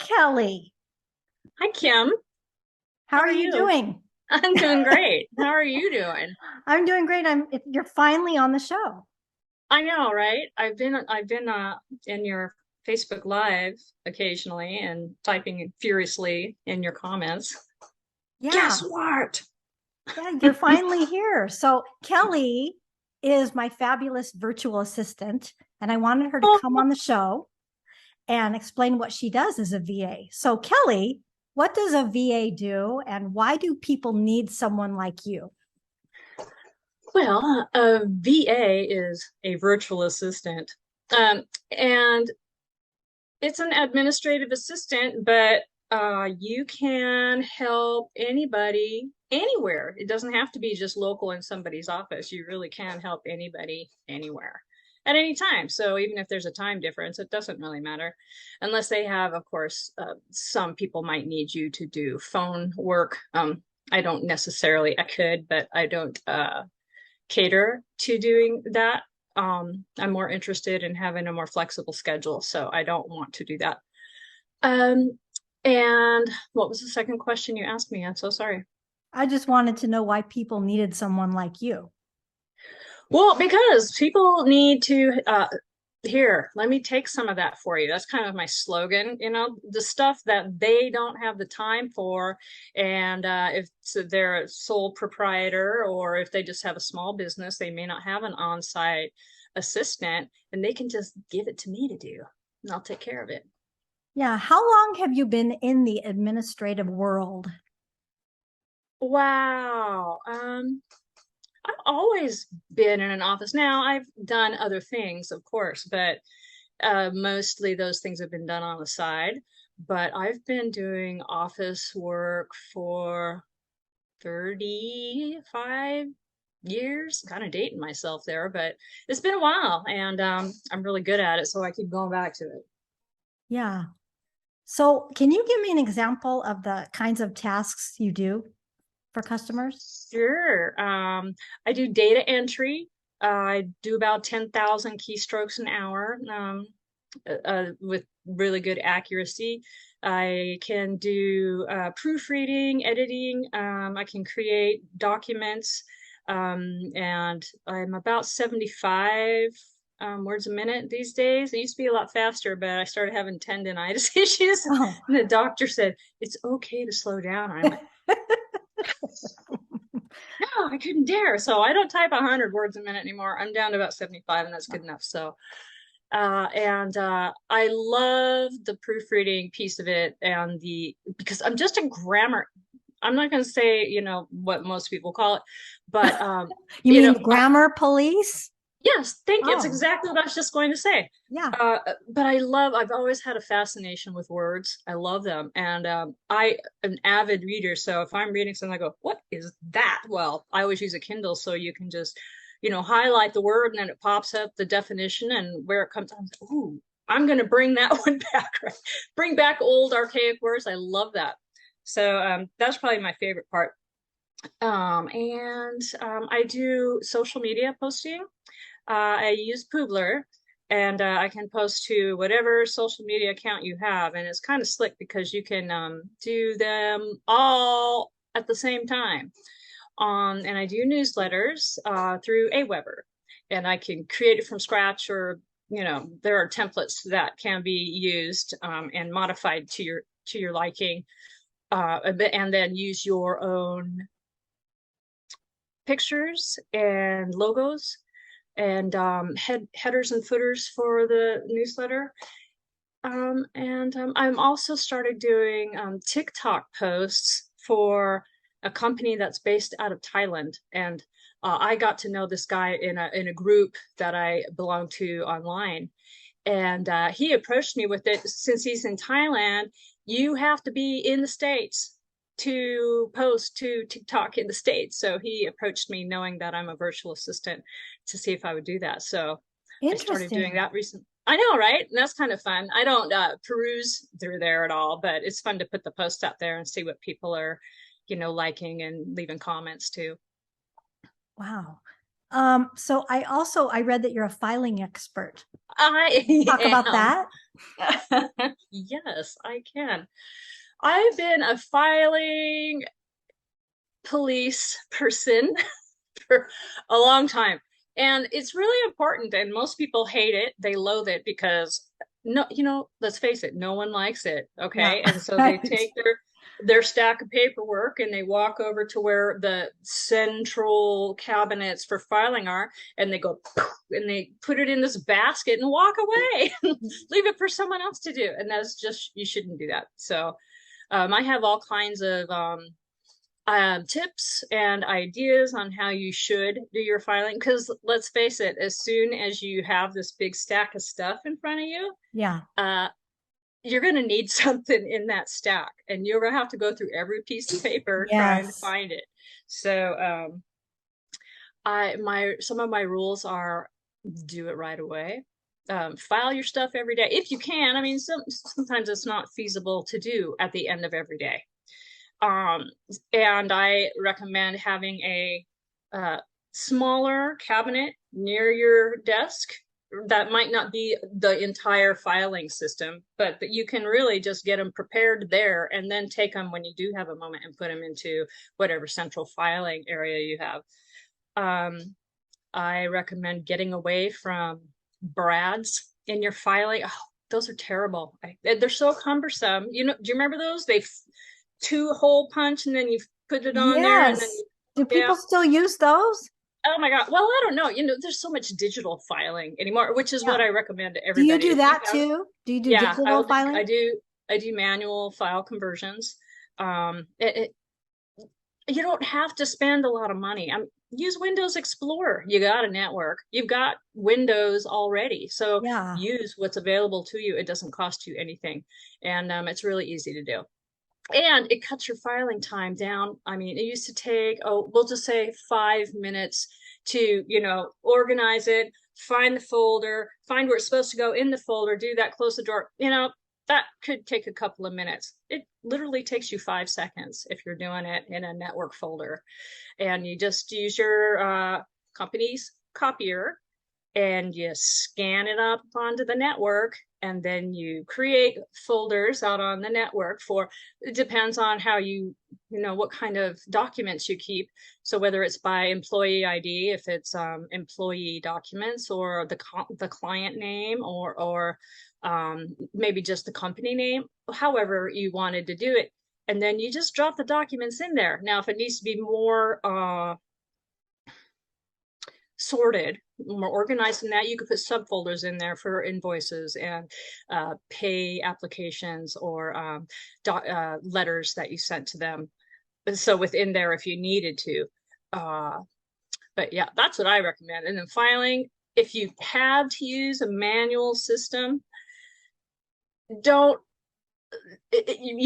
Kelly. Hi, Kim. How How are are you you? doing? I'm doing great. How are you doing? I'm doing great. You're finally on the show. I know, right? I've been in your Facebook Live occasionally and typing furiously in your comments. Yeah. Guess what? Yeah, you're finally here. So Kelly is my fabulous virtual assistant, and I wanted her to come on the show and explain what she does as a VA. So Kelly, what does a VA do and why do people need someone like you? Well, a VA is a virtual assistant. And it's an administrative assistant, but you can help anybody anywhere. It doesn't have to be just local in somebody's office. You really can help anybody anywhere at any time. So even if there's a time difference, it doesn't really matter, unless they have, of course, some people might need you to do phone work. I don't necessarily, I could, but I don't cater to doing that. I'm more interested in having a more flexible schedule, so I don't want to do that. Um, and what was the second question you asked me? I'm so sorry. I just wanted to know why people needed someone like you. Well, because people need to, here, let me take some of that for you. That's kind of my slogan, the stuff that they don't have the time for. And if they're a sole proprietor or if they just have a small business, they may not have an on-site assistant and they can just give it to me to do, and I'll take care of it. Yeah, how long have you been in the administrative world? Wow. I've always been in an office. Now, I've done other things, of course, but mostly those things have been done on the side. But I've been doing office work for 35 years, kind of dating myself there, but it's been a while and I'm really good at it, so I keep going back to it. Yeah. So, can you give me an example of the kinds of tasks you do for customers? Sure. I do data entry. I do about 10,000 keystrokes an hour. With really good accuracy. I can do proofreading, editing. I can create documents, and I'm about 75 words a minute these days. It used to be a lot faster, but I started having tendonitis issues, Oh, and the doctor said it's okay to slow down. And I went, no, I couldn't dare. So I don't type 100 words a minute anymore. I'm down to about 75, and that's good enough. So and I love the proofreading piece of it and because I'm just a grammar. I'm not going to say, what most people call it, but you mean the grammar police? yes, thank you. It's Oh, exactly what I was just going to say. yeah. But I've always had a fascination with words. I love them. And I am an avid reader. So if I'm reading something, I go, what is that? Well, I always use a Kindle so you can just, highlight the word and then it pops up the definition and where it comes. I'm like, ooh, I'm going to bring that one back, right? Bring back old archaic words. I love that. So that's probably my favorite part. And I do social media posting. I use Poobler and I can post to whatever social media account you have. And it's kind of slick because you can do them all at the same time. And I do newsletters through Aweber, and I can create it from scratch, or there are templates that can be used and modified to your liking, and then use your own pictures and logos and headers and footers for the newsletter. And I'm also started doing TikTok posts for a company that's based out of Thailand. And I got to know this guy in a group that I belong to online. And he approached me with it. Since he's in Thailand, you have to be in the States to post to TikTok in the States. So he approached me knowing that I'm a virtual assistant to see if I would do that. So I started doing Interesting. that recently. I know, right? And that's kind of fun. I don't peruse through there at all, but it's fun to put the posts out there and see what people are, liking and leaving comments too. Wow. So I read that you're a filing expert. I Talk about am. that. Yes, I can. I've been a filing police person for a long time. And it's really important. And most people hate it. They loathe it because no, let's face it, no one likes it. Yeah. Okay. And so they Right. take their stack of paperwork and they walk over to where the central cabinets for filing are, and they go and they put it in this basket and walk away. Leave it for someone else to do. And that's just, you shouldn't do that. So I have all kinds of tips and ideas on how you should do your filing. Because let's face it, as soon as you have this big stack of stuff in front of you, Yeah. uh, you're going to need something in that stack, and you're going to have to go through every piece of paper trying to Yes. find it. So, some of my rules are: do it right away. File your stuff every day if you can. I mean, sometimes it's not feasible to do at the end of every day. Um, and I recommend having a smaller cabinet near your desk. That might not be the entire filing system, but you can really just get them prepared there and then take them when you do have a moment and put them into whatever central filing area you have. I recommend getting away from brads in your filing. Oh, those are terrible. They're so cumbersome. Do you remember those? They two hole punch and then you put it on there and then Yes. Do yeah. people still use those? Oh my God. Well, I don't know. There's so much digital filing anymore, which is what Yeah. I recommend to Do you everybody. do If you that have, too? Do you do yeah, digital I filing? do manual file conversions. It You don't have to spend a lot of money. Use Windows Explorer. You got a network. You've got Windows already. So Yeah. use what's available to you. It doesn't cost you anything. And it's really easy to do. And it cuts your filing time down. I mean, it used to take, we'll just say 5 minutes to, organize it, find the folder, find where it's supposed to go in the folder, do that, close the door. That could take a couple of minutes. It literally takes you 5 seconds if you're doing it in a network folder. And you just use your company's copier and you scan it up onto the network, and then you create folders out on the network it depends on how what kind of documents you keep. So whether it's by employee ID, if it's employee documents, or the client name, or maybe just the company name, however you wanted to do it. And then you just drop the documents in there. Now, if it needs to be more sorted, more organized than that, you could put subfolders in there for invoices and pay applications, or letters that you sent to them. So within there, if you needed to. But yeah, that's what I recommend. And then filing, if you have to use a manual system, you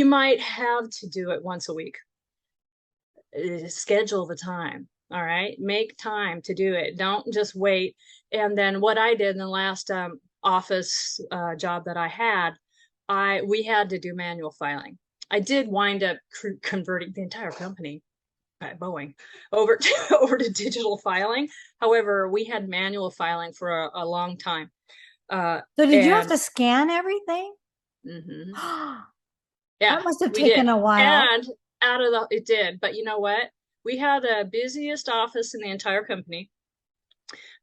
might have to do it once a week. Schedule the time. All right. Make time to do it. Don't just wait. And then what I did in the last office job that I had, we had to do manual filing. I did wind up converting the entire company at Boeing over to digital filing. However, we had manual filing for a long time. So did you have to scan everything? Mm-hmm. That Yeah, must have we did. taken a while. And it did. But you know what? We had the busiest office in the entire company.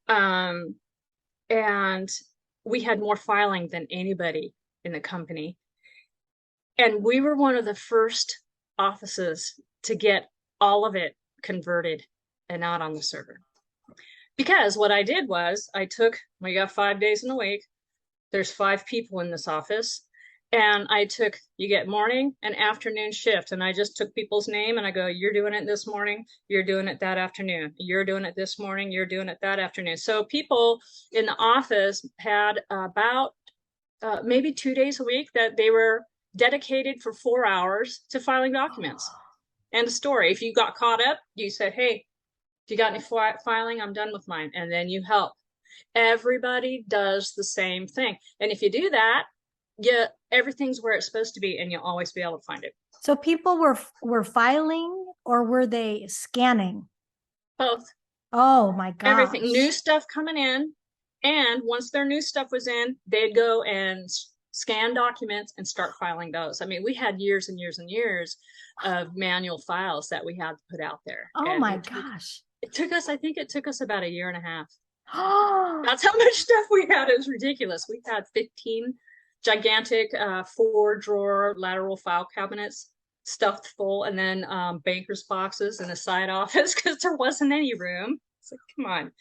Um, and we had more filing than anybody in the company. And we were one of the first offices to get all of it converted and out on the server. Because what I did was we got 5 days in a week. There's 5 people in this office. And you get morning and afternoon shift. And I just took people's name and I go, you're doing it this morning, you're doing it that afternoon, you're doing it this morning, you're doing it that afternoon. So people in the office had about maybe 2 days a week that they were dedicated for 4 hours to filing documents. And a story. If you got caught up, you said, hey, if you got any filing, I'm done with mine. And then you help. Everybody does the same thing. And if you do that, everything's where it's supposed to be, and you'll always be able to find it. So people were filing, or were they scanning? Both. Oh my Everything, new gosh. stuff coming in. And once their new stuff was in, they'd go and scan documents and start filing those. I mean, we had years and years and years of manual files that we had to put out there. Oh And my gosh. it took us, I think it took us about a year and a half. Oh, That's how much stuff we had. It was ridiculous. We had 15 gigantic 4-drawer lateral file cabinets stuffed full, and then banker's boxes in the side office because there wasn't any room. It's like, come on,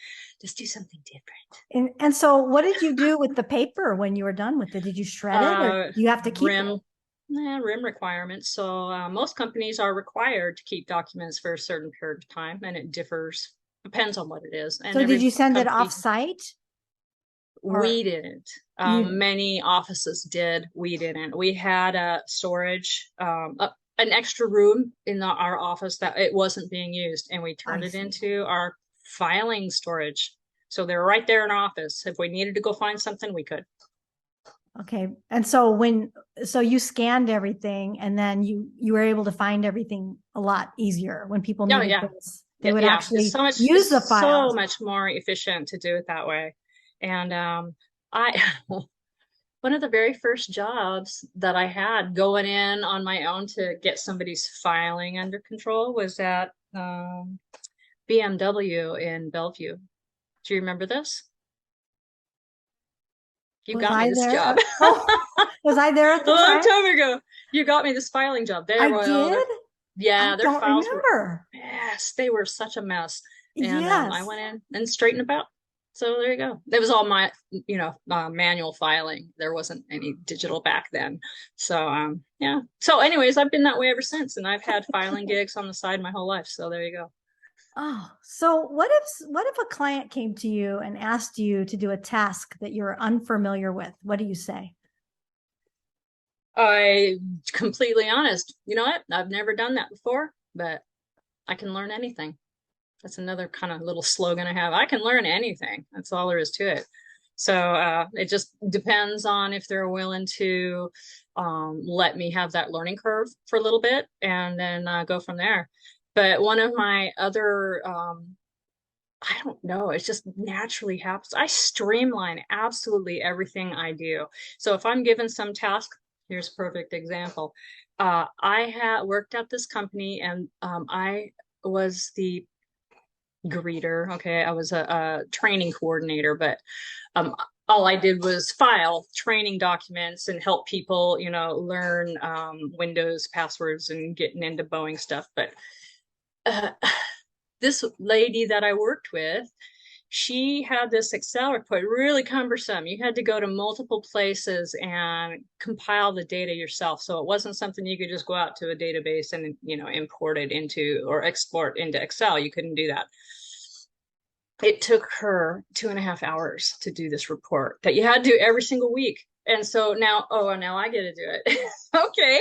just do something different. and so what did you do with the paper when you were done with it? Did you shred it or Uh, you have to keep it? rim, rim requirements. So most companies are required to keep documents for a certain period of time, and it differs, depends on what it is. And So did every you send it off company, site or we didn't. you? Many offices did. We didn't. We had a storage, an extra room in our office that it wasn't being used, and we I turned it see. into our filing storage. So they're right there in our office. If we needed to go find something, we could. Okay. And so so you scanned everything and then you were able to find everything a lot easier when people Oh needed yeah, things. They would yeah. actually use the It's so files. much more efficient to do it that way. And I one of the very first jobs that I had going in on my own to get somebody's filing under control was at BMW in Bellevue. Do you remember this? You Was got me I this there? job Oh, was I there at a the long time? time ago. You got me this filing job. I did? I Yeah, their don't files were remember. mess. They were such a mess. And I Yes. went in and straightened them out. So there you go. It was all my, manual filing. There wasn't any digital back then. So yeah. So anyways, I've been that way ever since, and I've had filing gigs on the side my whole life. So there you go. Oh, so what if a client came to you and asked you to do a task that you're unfamiliar with? What do you say? I completely honest. You know what? I've never done that before, but I can learn anything. That's another kind of little slogan I have. I can learn anything. That's all there is to it. So it just depends on if they're willing to let me have that learning curve for a little bit and then go from there. But one of my other, I don't know, it just naturally happens. I streamline absolutely everything I do. So if I'm given some task, here's a perfect example. I had worked at this company and I was the greeter. Okay, I was a training coordinator, but um, all I did was file training documents and help people, learn Windows passwords and getting into Boeing stuff. But uh, this lady that I worked with, she had this Excel report, really cumbersome. You had to go to multiple places and compile the data yourself. So it wasn't something you could just go out to a database and, import it into or export into Excel. You couldn't do that. It took her 2.5 hours to do this report that you had to do every single week. And so now, now I get to do it. Okay.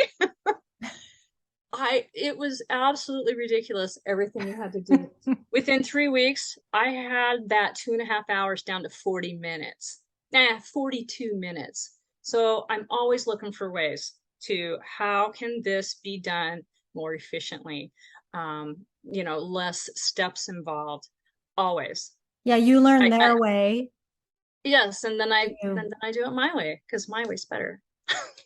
It was absolutely ridiculous, everything you had to do. Within 3 weeks, I had that 2.5 hours down to 40 minutes. 42 minutes. So I'm always looking for ways to how can this be done more efficiently? Less steps involved. Always. Yeah, you learn I their way. yes, and then You, I do it my way because my way's better.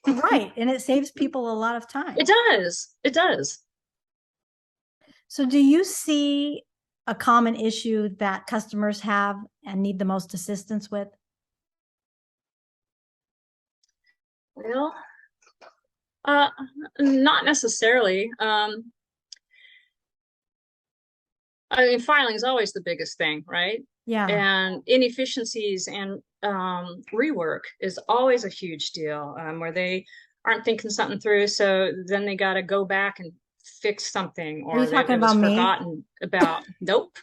right. And it saves people a lot of It time. does. It does. So do you see a common issue that customers have and need the most assistance with? Well, uh, not necessarily. I mean, filing is always the biggest thing, right? Yeah. And inefficiencies and rework is always a huge deal, where they aren't thinking something through. So then they got to go back and fix something, Are you or talking it was about me? forgotten about. Nope.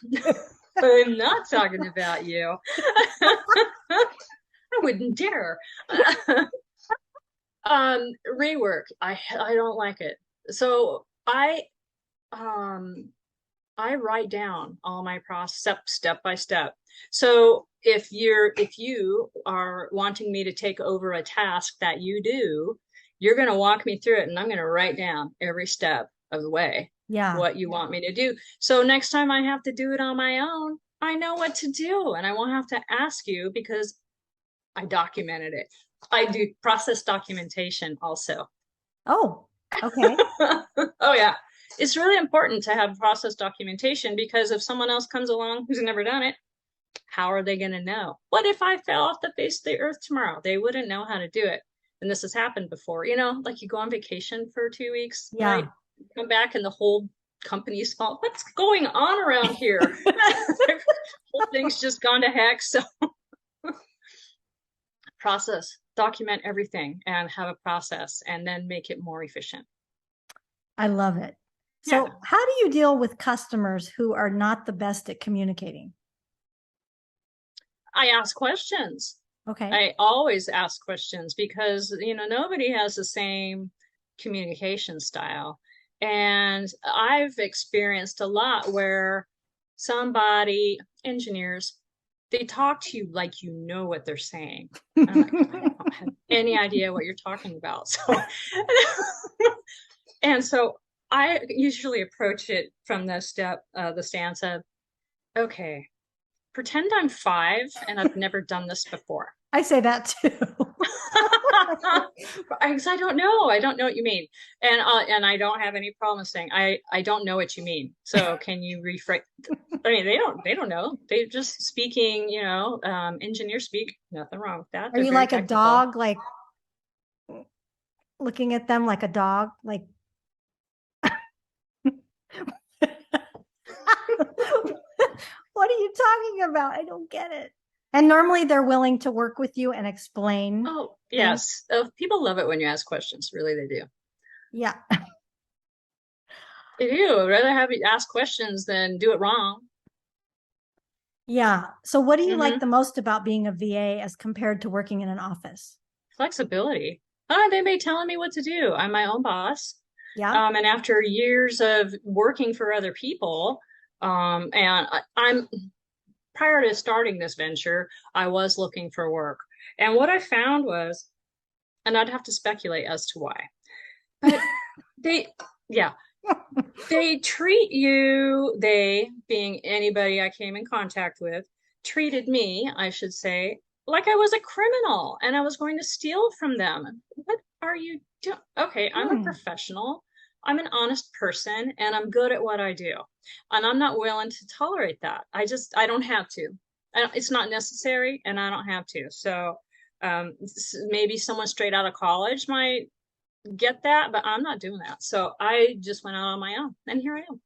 I'm not talking about you. I wouldn't dare. Rework. I don't like it. So um I write down all my process step by step. So if you are wanting me to take over a task that you do, you're going to walk me through it and I'm going to write down every step of the way Yeah. what you want me to do. So next time I have to do it on my own, I know what to do and I won't have to ask you because I documented it. I do process documentation also. Oh, okay. Oh, yeah. It's really important to have process documentation because if someone else comes along who's never done it, how are they going to know? What if I fell off the face of the earth tomorrow? They wouldn't know how to do it. And this has happened before. Like you go on vacation for 2 weeks, right? Yeah. Come back and the whole company's fault. What's going on around here? The whole thing's just gone to heck. So process, document everything and have a process and then make it more efficient. I love it. Yeah. So, how do you deal with customers who are not the best at communicating? I ask questions. Okay. I always ask questions because, nobody has the same communication style. And I've experienced a lot where engineers, they talk to you like you know what they're saying. I'm like, I don't have any idea what you're talking about. So, and so I usually approach it from the stance of, okay, pretend I'm 5 and I've never done this before. I say that too. Because I don't know. I don't know what you mean. And I don't have any problem saying I don't know what you mean. So can you rephrase? I mean, they don't know. They're just speaking, engineer speak. Nothing wrong with that. Are They're you very like a technical. dog, like looking at them like a dog? Like, what are you talking about? I don't get it. And normally they're willing to work with you and explain. Oh, yes. People love it when you ask questions. Really, they do. Yeah. They do. I'd rather have you ask questions than do it wrong. Yeah. So, what do you like Mm-hmm. the most about being a VA as compared to working in an office? Flexibility. They may telling me what to do. I'm my own boss. Yeah. And after years of working for other people, and I'm prior to starting this venture, I was looking for work. And what I found was, and I'd have to speculate as to why, but they, yeah, they treat you, they being anybody I came in contact with, treated me, I should say, like I was a criminal and I was going to steal from them. What are you doing? Okay, I'm a professional. I'm an honest person and I'm good at what I do. And I'm not willing to tolerate that. I don't have to. It's not necessary and I don't have to. So maybe someone straight out of college might get that, but I'm not doing that. So I just went out on my own, and here I am.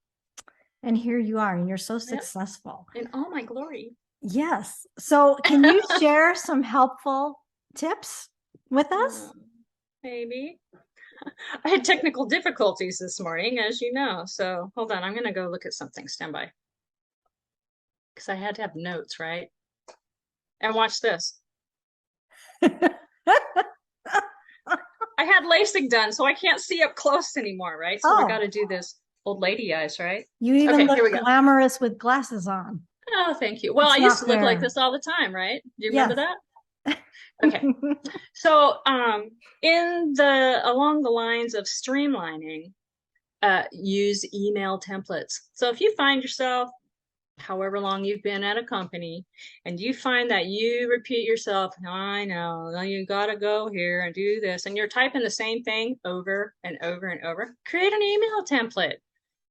And here you are, and you're so Yep. successful. In all my glory. Yes. So, can you share some helpful tips with us? Maybe. I had technical difficulties this morning, as you know. So hold on, I'm going to go look at something. Stand by. Because I had to have notes, right? And watch this. I had LASIK done, so I can't see up close anymore, right? So we got to do this old lady eyes, right? You even Okay, look glamorous with glasses on. Oh, thank you. Well, It's I used to not look like fair. this all the time, right? Do you remember Yes. that? Okay. So, along the lines of streamlining, use email templates. So if you find yourself, however long you've been at a company, and you find that you repeat yourself, I know, you gotta go here and do this, and you're typing the same thing over and over and over, create an email template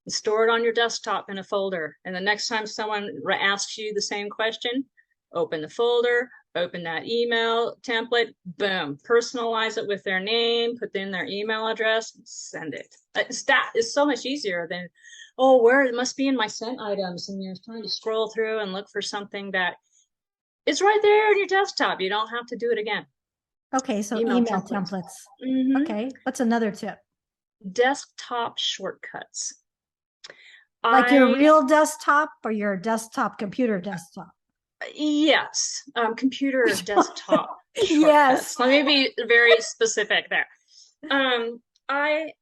and store it on your desktop in a folder. And the next time someone asks you the same question, open the folder, open that email template, boom, personalize it with their name, put in their email address, send it. That is so much easier than, oh, where it must be in my sent items. And you're trying to scroll through and look for something that is right there on your desktop. You don't have to do it again. Okay, so email templates. Mm-hmm. Okay, what's another tip? Desktop shortcuts. Like your real desktop or your desktop computer desktop? Yes, computer desktop shortcuts. Yes. Let me be very specific there. I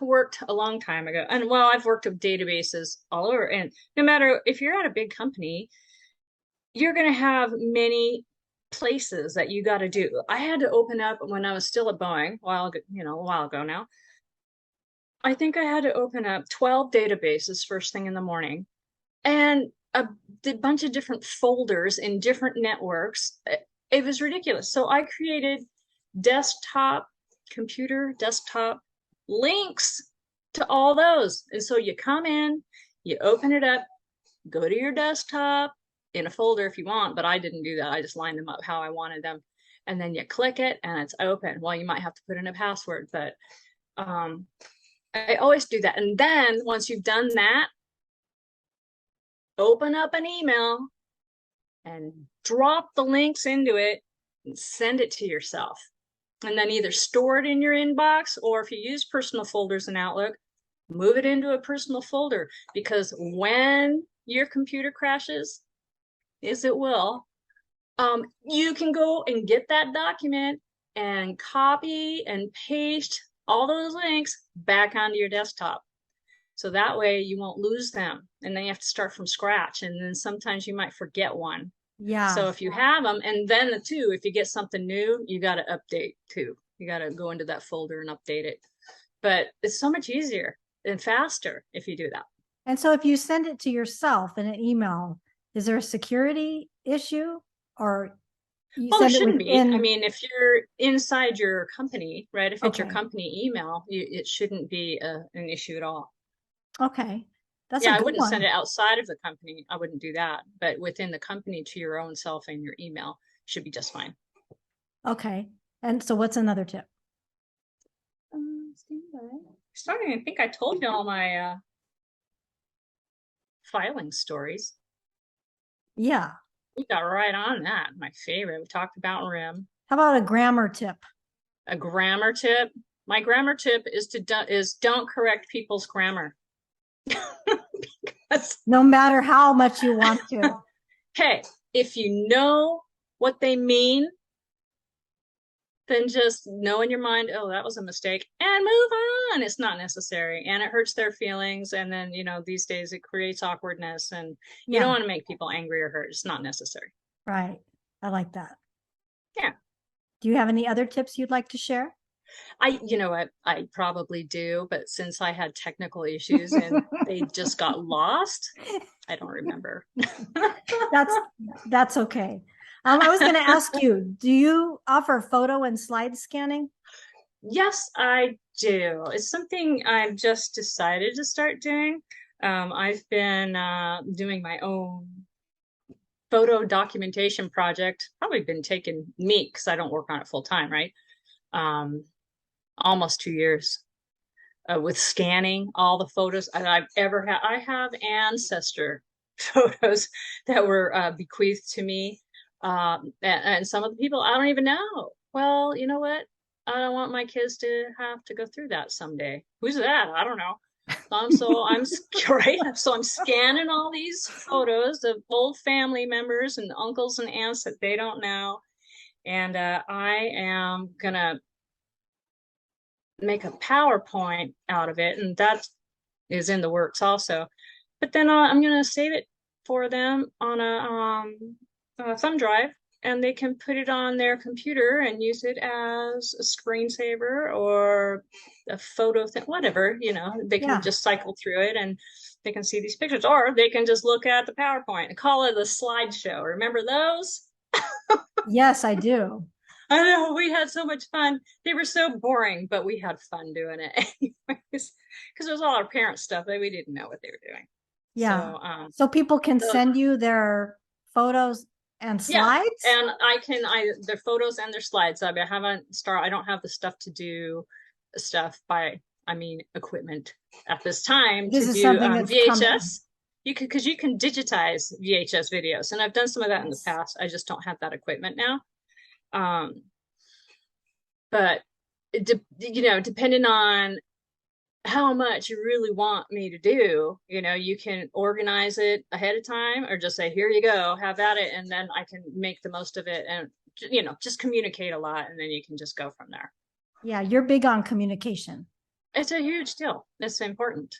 worked a long time ago, and well, I've worked with databases all over, and no matter if you're at a big company, you're going to have many places that you got to do. I had to open up when I was still at Boeing, a while ago now. I think I had to open up 12 databases first thing in the morning. And a, a bunch of different folders in different networks. It was ridiculous. So I created desktop links to all those. And so you come in, you open it up, go to your desktop in a folder if you want, but I didn't do that. I just lined them up how I wanted them. And then you click it and it's open. Well, you might have to put in a password, but I always do that. And then once you've done that, open up an email and drop the links into it and send it to yourself. And then either store it in your inbox, or if you use personal folders in Outlook, move it into a personal folder, because when your computer crashes, as it will, you can go and get that document and copy and paste all those links back onto your desktop. So that way you won't lose them. And then you have to start from scratch. And then sometimes you might forget one. Yeah. So if you have them, and then the two, if you get something new, you got to update too. You got to go into that folder and update it. But it's so much easier and faster if you do that. And so if you send it to yourself in an email, is there a security issue, or you Well, there send it shouldn't be. within? I mean, if you're inside your company, right? If it's your Okay. company email, it shouldn't be an issue at all. Okay. That's Yeah, a I good wouldn't one. send it outside of the company. I wouldn't do that. But within the company, to your own self and your email, should be just fine. Okay. And so what's another tip? Stand by. Starting, I think I told you all my filing stories. Yeah. We got right on that. My favorite. We talked about RIM. How about a grammar tip? A grammar tip. My grammar tip is don't correct people's grammar. Because, No matter how much you want to. hey, if you know what they mean, then just know in your mind, oh, that was a mistake, and move on. It's not necessary, and it hurts their feelings. And then, these days it creates awkwardness, and you don't want to make people angry or hurt. It's not necessary. Right. I like that. Yeah. Do you have any other tips you'd like to share? You know what, I probably do, but since I had technical issues and they just got lost, I don't remember. That's okay. I was going to ask you, do you offer photo and slide scanning? Yes, I do. It's something I've just decided to start doing. I've been doing my own photo documentation project. Probably been taking me, because I don't work on it full time, right? Almost 2 years with scanning all the photos that I've ever had. I have ancestor photos that were bequeathed to me. And some of the people I don't even know. Well, you know what? I don't want my kids to have to go through that someday. Who's that? I don't know. I'm right. So I'm scanning all these photos of old family members and uncles and aunts that they don't know. And I am gonna make a PowerPoint out of it, and that is in the works also. But then I'm gonna save it for them on a thumb drive, and they can put it on their computer and use it as a screensaver or a photo thing, whatever, they can just cycle through it and they can see these pictures, or they can just look at the PowerPoint and call it a slideshow. Remember those? Yes, I do. I know, we had so much fun. They were so boring, but we had fun doing it anyways, because it was all our parent stuff that we didn't know what they were doing. Yeah. So people can send you their photos and slides? Yeah, and their photos and their slides. I don't have the stuff to do equipment at this time to do VHS. Because you can digitize VHS videos, and I've done some of that in the past. I just don't have that equipment now. But depending on how much you really want me to do, you can organize it ahead of time, or just say, here you go, have at it, and then I can make the most of it, and just communicate a lot, and then you can just go from there. Yeah, you're big on communication. It's a huge deal. It's important.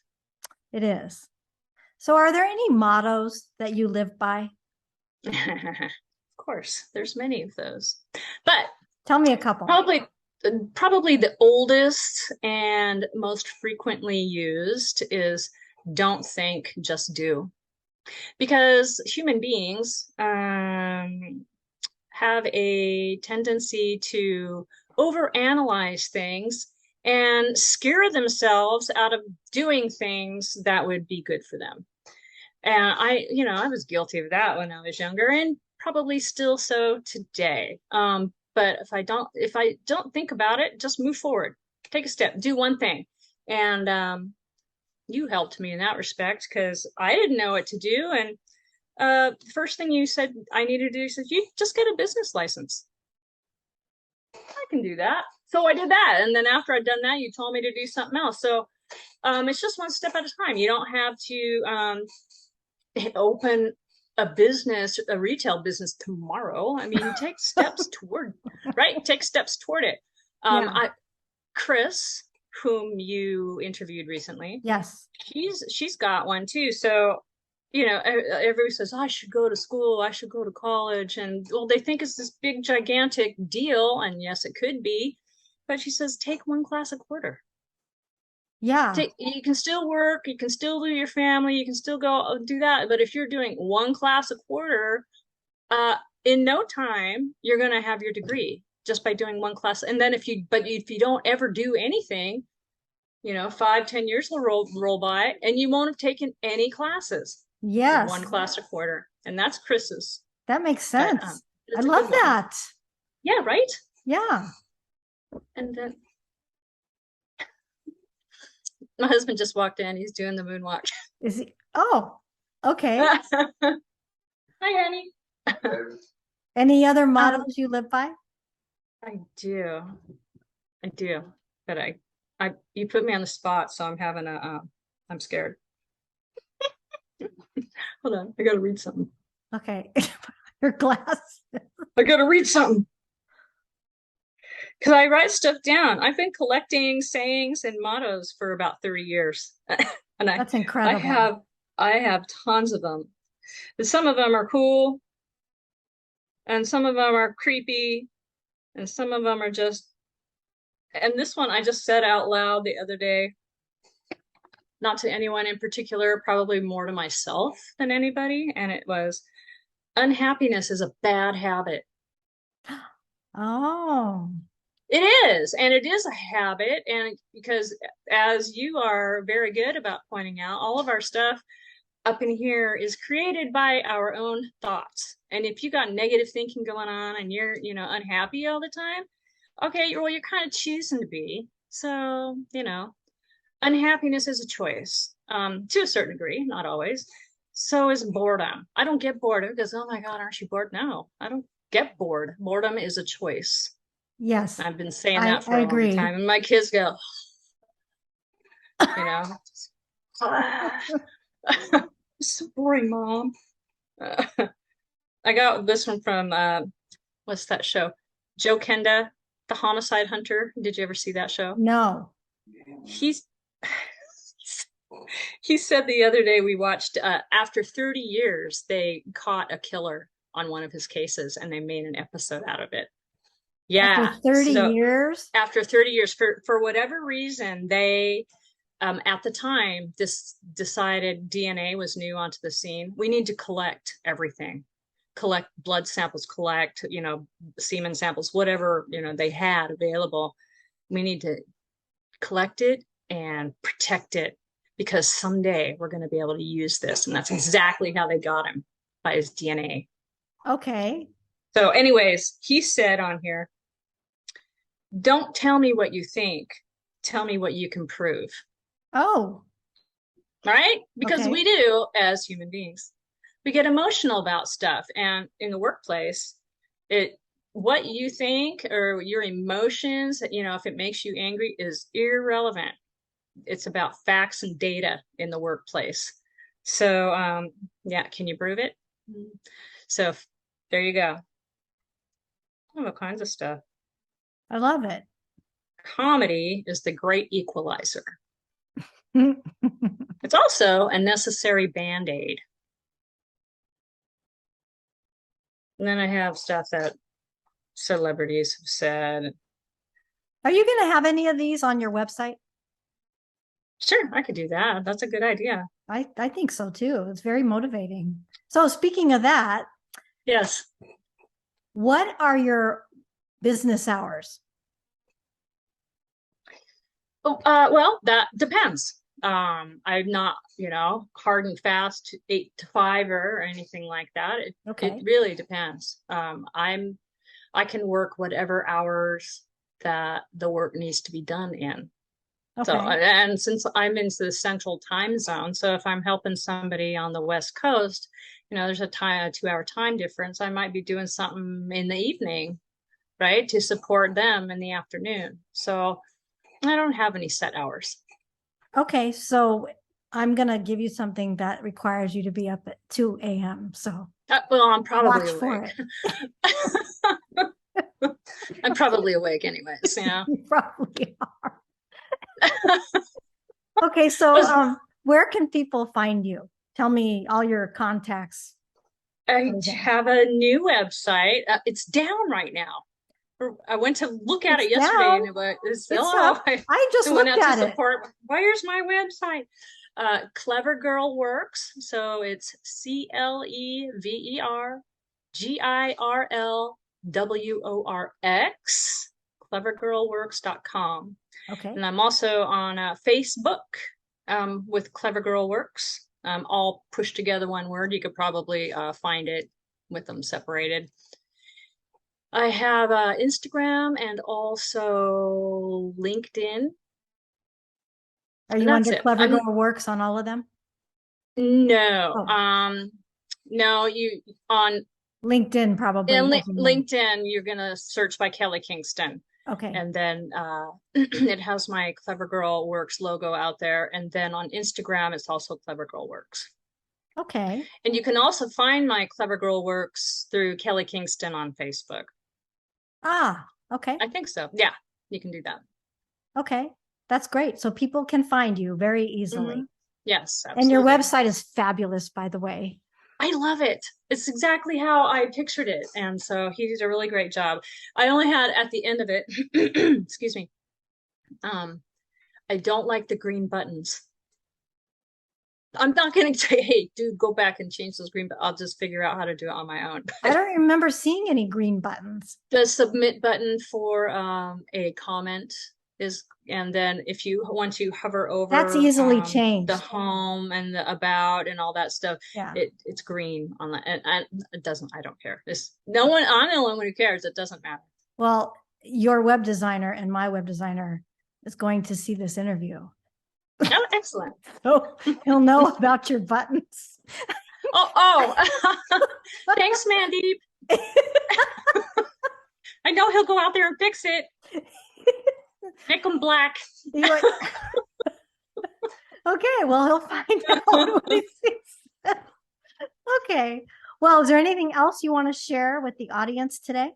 It is. So are there any mottos that you live by? Of course, there's many of those, but tell me a couple. Probably the oldest and most frequently used is don't think, just do. Because human beings have a tendency to overanalyze things and scare themselves out of doing things that would be good for them. And I was guilty of that when I was younger, and probably still so today. But if I don't think about it, just move forward, take a step, do one thing. And you helped me in that respect because I didn't know what to do. And the first thing you said I needed to do is you just get a business license. I can do that. So I did that. And then after I'd done that, you told me to do something else. So it's just one step at a time. You don't have to open a business, a retail business tomorrow. I mean, take steps toward, right? Take steps toward it. Chris, whom you interviewed recently, Yes, she's got one too. So, everybody says, oh, I should go to school, I should go to college. And well, they think it's this big, gigantic deal. And yes, it could be. But she says, take one class a quarter. yeah, You can still work, you can still do your family, you can still go do that. But if you're doing one class a quarter, in no time, you're going to have your degree just by doing one class. And then if you don't ever do anything, 5-10 years will roll by and you won't have taken any classes. yes, One class a quarter. And that's Chris's. that makes sense. But, I love that. Yeah, right? Yeah. And then my husband just walked in. He's doing the moonwalk. Is he? Oh, okay. Hi, honey. Any other mottos you live by? I do. But you put me on the spot, so I'm scared. Hold on, I gotta read something. Okay. Your glass. I gotta read something. Because I write stuff down. I've been collecting sayings and mottos for about 30 years. And That's incredible. I have tons of them. But some of them are cool, and some of them are creepy, and some of them are just, and this one I just said out loud the other day, not to anyone in particular, probably more to myself than anybody. And it was, unhappiness is a bad habit. Oh, It is, and it is a habit. And because, as you are very good about pointing out, all of our stuff up in here is created by our own thoughts. And if you got negative thinking going on and you're, unhappy all the time, okay, well, you're kind of choosing to be. So, unhappiness is a choice, to a certain degree, not always. So is boredom. I don't get bored because, oh my God, aren't you bored? No, I don't get bored. Boredom is a choice. yes. I've been saying that for I a agree. long time. And my kids go, so boring, Mom. I got this one from, what's that show? Joe Kenda, the homicide hunter. Did you ever see that show? No. He said the other day we watched, after 30 years, they caught a killer on one of his cases and they made an episode out of it. Yeah. After 30 years? After 30 years, for whatever reason, they, at the time, decided DNA was new onto the scene. We need to collect everything, collect blood samples, collect, semen samples, whatever, they had available. We need to collect it and protect it because someday we're going to be able to use this. And that's exactly how they got him, by his DNA. Okay. So anyways, he said on here, don't tell me what you think. Tell me what you can prove. Oh. Right? Because we do, as human beings, we get emotional about stuff. And in the workplace, what you think or your emotions, if it makes you angry, is irrelevant. It's about facts and data in the workplace. So, can you prove it? So there you go. All kinds of stuff. I love it. Comedy is the great equalizer. It's also a necessary band-aid. And then I have stuff that celebrities have said. Are you going to have any of these on your website? Sure, I could do that. That's a good idea. I think so too. It's very motivating. So speaking of that, Yes. what are your business hours? Oh, well, that depends. I'm not, hard and fast 8 to 5 or anything like that. It Okay. really depends. I can work whatever hours that the work needs to be done in. So, Okay. and since I'm into the central time zone, so if I'm helping somebody on the West Coast, there's a 2 hour time difference. I might be doing something in the evening, right, to support them in the afternoon. So I don't have any set hours. Okay. So I'm going to give you something that requires you to be up at 2 a.m. So Well, I'm probably watch for awake. it. I'm probably awake anyways, You probably are. Okay. So where can people find you? Tell me all your contacts. I have a new website. It's down right now. I went to look at it yesterday down. and it was It's up. I just went looked out at to it. support. Where's my website? Clever Girl Works. So it's CleverGirlWorks, clevergirlworks.com. Okay. And I'm also on Facebook with Clever Girl Works, all pushed together one word. You could probably find it with them separated. I have Instagram and also LinkedIn. Are you under Clever Girl Works on all of them? No. Oh. No, you on LinkedIn probably. LinkedIn, you're gonna search by Kelly Kingston. Okay. And then it has my Clever Girl Works logo out there. And then on Instagram, it's also Clever Girl Works. Okay. And you can also find my Clever Girl Works through Kelly Kingston on Facebook. Ah, okay. I think so. Yeah, you can do that. Okay. That's great. So people can find you very easily. Mm-hmm. Yes, absolutely. And your website is fabulous, by the way. I love it. It's exactly how I pictured it. And so he did a really great job. I only had at the end of it, excuse me, I don't like the green buttons. I'm not going to say, hey, dude, go back and change those green, but I'll just figure out how to do it on my own. I don't remember seeing any green buttons. The submit button for a comment is, and then if you want to hover over, that's easily changed. The home and the about and all that stuff. Yeah, it's green on that, and it doesn't. I don't care. I'm the only one who cares. It doesn't matter. Well, your web designer and my web designer is going to see this interview. Oh, excellent. So he'll know about your buttons. Oh, thanks, Mandeep. I know he'll go out there and fix it. Make them black. Okay, well, he'll find out when he sees. Okay. Well, is there anything else you want to share with the audience today?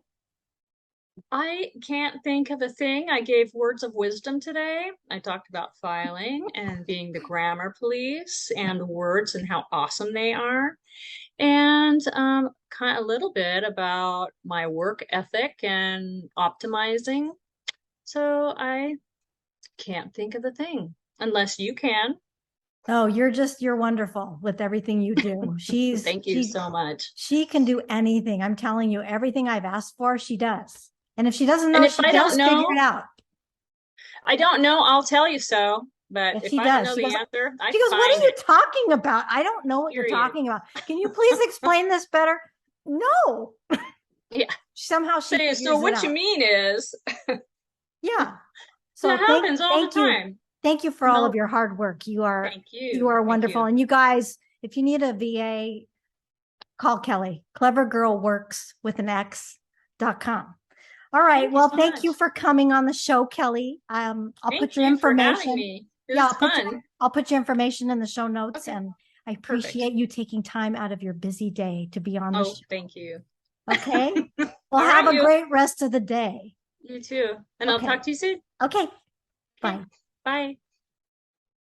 I can't think of a thing. I gave words of wisdom today. I talked about filing and being the grammar police and words and how awesome they are. And kind of a little bit about my work ethic and optimizing. So I can't think of a thing unless you can. Oh, you're wonderful with everything you do. Thank you so much. She can do anything. I'm telling you, everything I've asked for, she does. And if she doesn't know, she does figure it out. I don't know, I'll tell you so. But if I don't know the answer, she goes, what are you talking about? I don't know what you're talking about. Can you please explain this better? No. Yeah. Somehow she figures so what you mean is yeah. So that happens all the time. Thank you for all of your hard work. You are wonderful. And you guys, if you need a VA, call Kelly. Clevergirlworks with an X.com. All right. Well, thank you for coming on the show, Kelly. I'll put your information. I'll put your information in the show notes, and I appreciate you taking time out of your busy day to be on the show. Thank you. Okay. Well, have a great rest of the day. You too. And I'll talk to you soon. Okay. Bye. Bye.